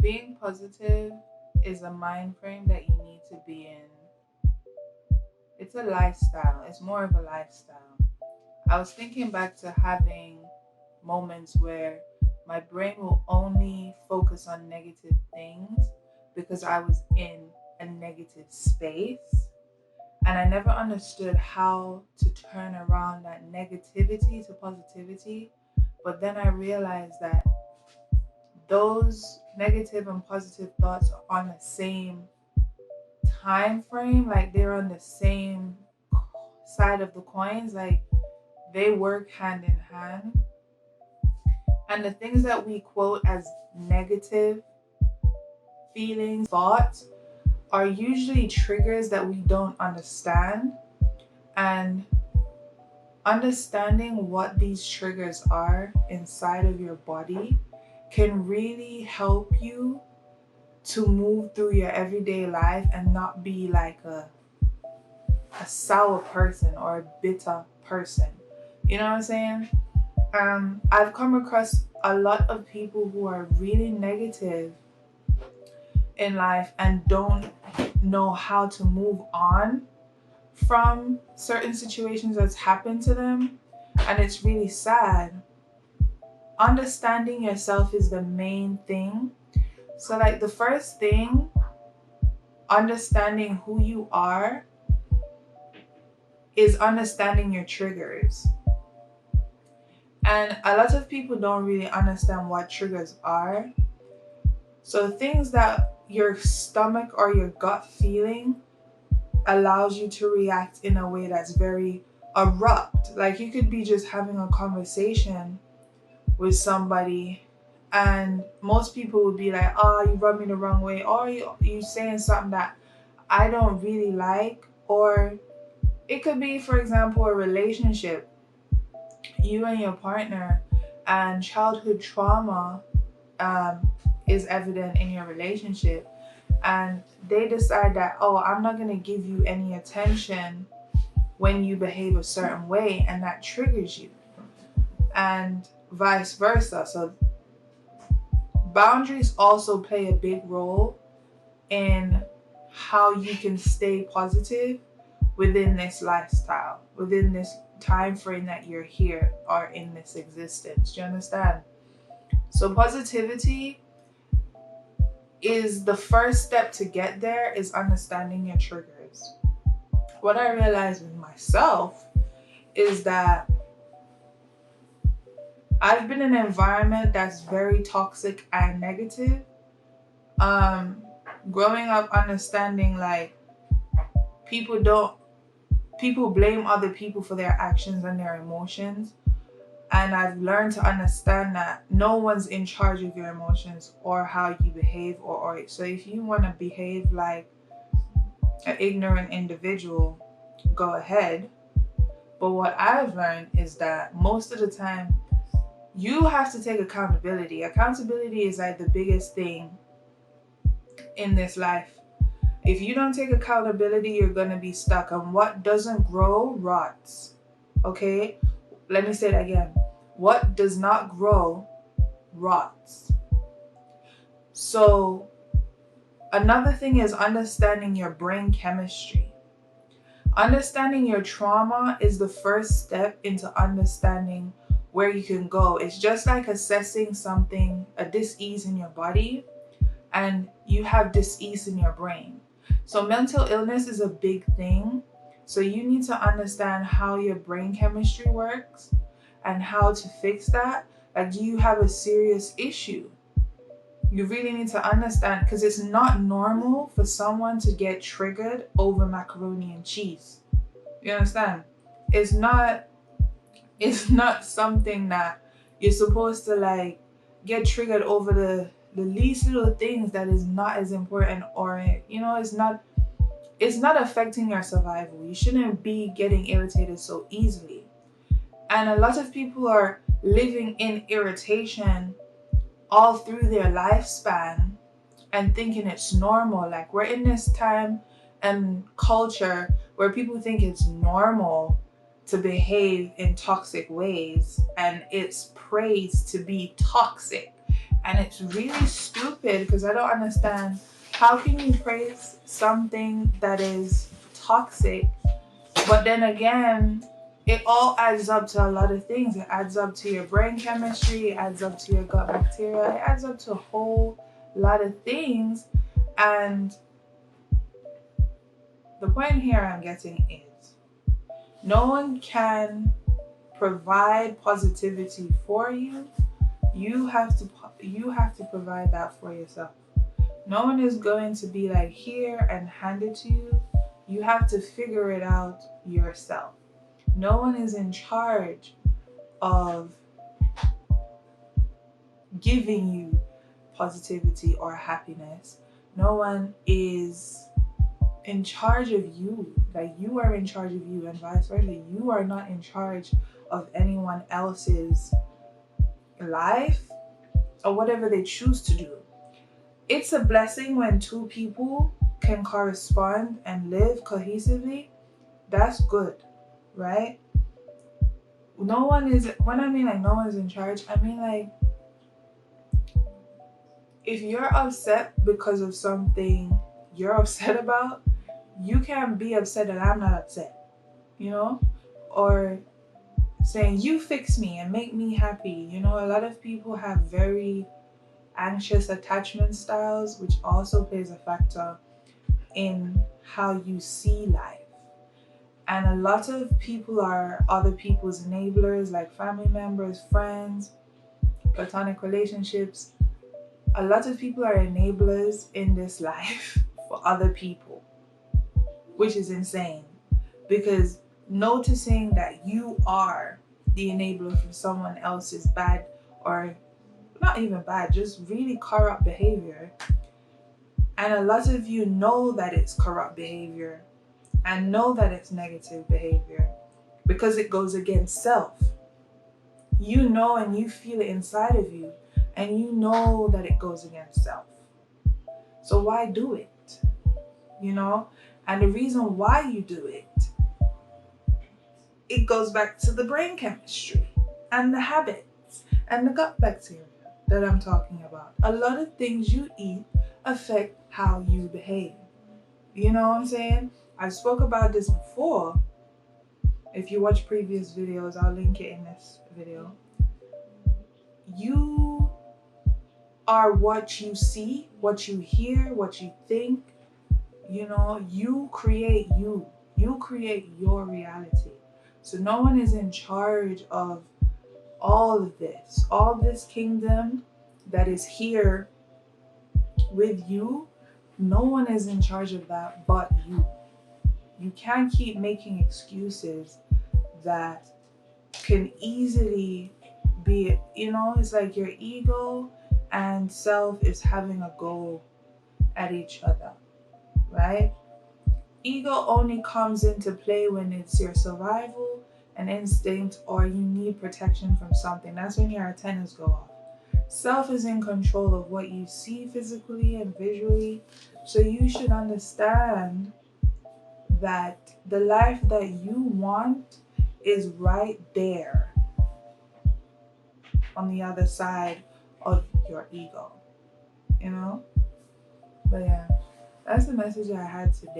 Being positive is a mind frame that you need to be in. It's a lifestyle, it's more of a lifestyle. I was thinking back to having moments where my brain will only focus on negative things because I was in a negative space. And I never understood how to turn around that negativity to positivity. But then I realized that those negative and positive thoughts are on the same time frame, like they're on the same side of the coins, like they work hand in hand. And the things that we quote as negative feelings, thoughts, are usually triggers that we don't understand. And understanding what these triggers are inside of your body can really help you to move through your everyday life and not be like a sour person or a bitter person. You know what I'm saying? I've come across a lot of people who are really negative in life and don't know how to move on from certain situations that's happened to them. And it's really sad. Understanding yourself is the main thing. So, like, the first thing, understanding who you are, is understanding your triggers. And a lot of people don't really understand what triggers are. So, things that your stomach or your gut feeling allows you to react in a way that's very abrupt. Like, you could be just having a conversation with somebody, and most people would be like, oh, you rubbed me the wrong way, or you saying something that I don't really like. Or it could be, for example, a relationship, you and your partner, and childhood trauma is evident in your relationship, and they decide that, oh, I'm not going to give you any attention when you behave a certain way, and that triggers you, and vice versa. So boundaries also play a big role in how you can stay positive within this lifestyle, within this time frame that you're here or in this existence. Do you understand? So positivity is the first step to get there, is understanding your triggers. What I realized with myself is that I've been in an environment that's very toxic and negative. Growing up understanding, like, people blame other people for their actions and their emotions. And I've learned to understand that no one's in charge of your emotions or how you behave, or so if you want to behave like an ignorant individual, go ahead. But what I've learned is that most of the time you have to take accountability. Accountability is like the biggest thing in this life. If you don't take accountability, you're going to be stuck. And what doesn't grow rots. Okay? Let me say that again. What does not grow rots. So another thing is understanding your brain chemistry. Understanding your trauma is the first step into understanding where you can go. It's just like assessing something, a dis-ease in your body, and you have dis-ease in your brain. So mental illness is a big thing. So you need to understand how your brain chemistry works and how to fix that. Like, do you have a serious issue? You really need to understand, because it's not normal for someone to get triggered over macaroni and cheese. You understand? It's not something that you're supposed to, like, get triggered over the least little things that is not as important, or it's not affecting your survival. You shouldn't be getting irritated so easily. And a lot of people are living in irritation all through their lifespan and thinking it's normal. Like, we're in this time and culture where people think it's normal to behave in toxic ways, and it's praised to be toxic. And it's really stupid because I don't understand, how can you praise something that is toxic, but then again, it all adds up to a lot of things. It adds up to your brain chemistry, it adds up to your gut bacteria, it adds up to a whole lot of things. And the point here I'm getting is, no one can provide positivity for you. You have to provide that for yourself. No one is going to be like, here and hand it to you. You have to figure it out yourself. No one is in charge of giving you positivity or happiness. No one is in charge of you. Like, you are in charge of you, and vice versa. You are not in charge of anyone else's life or whatever they choose to do. It's a blessing when two people can correspond and live cohesively. That's good, right? No one is, when I mean like no one is in charge, I mean like, if you're upset because of something you're upset about, you can't be upset that I'm not upset, you know? Or saying, you fix me and make me happy. You know, a lot of people have very anxious attachment styles, which also plays a factor in how you see life. And a lot of people are other people's enablers, like family members, friends, platonic relationships. A lot of people are enablers in this life for other people, which is insane, because noticing that you are the enabler for someone else's bad, or not even bad, just really corrupt behavior, and a lot of you know that it's corrupt behavior and know that it's negative behavior because it goes against self. You know, and you feel it inside of you, and you know that it goes against self. So why do it? You know? And the reason why you do it, it goes back to the brain chemistry and the habits and the gut bacteria that I'm talking about. A lot of things you eat affect how you behave. You know what I'm saying? I spoke about this before. If you watch previous videos, I'll link it in this video. You are what you see, what you hear, what you think. You know, you create you. You create your reality. So no one is in charge of all of this. All this kingdom that is here with you, no one is in charge of that but you. You can't keep making excuses that can easily be, you know, it's like your ego and self is having a go at each other, right? Ego only comes into play when it's your survival and instinct, or you need protection from something. That's when your antennas go off. Self is in control of what you see physically and visually. So you should understand that the life that you want is right there on the other side of your ego, you know? But yeah, that's the message I had today.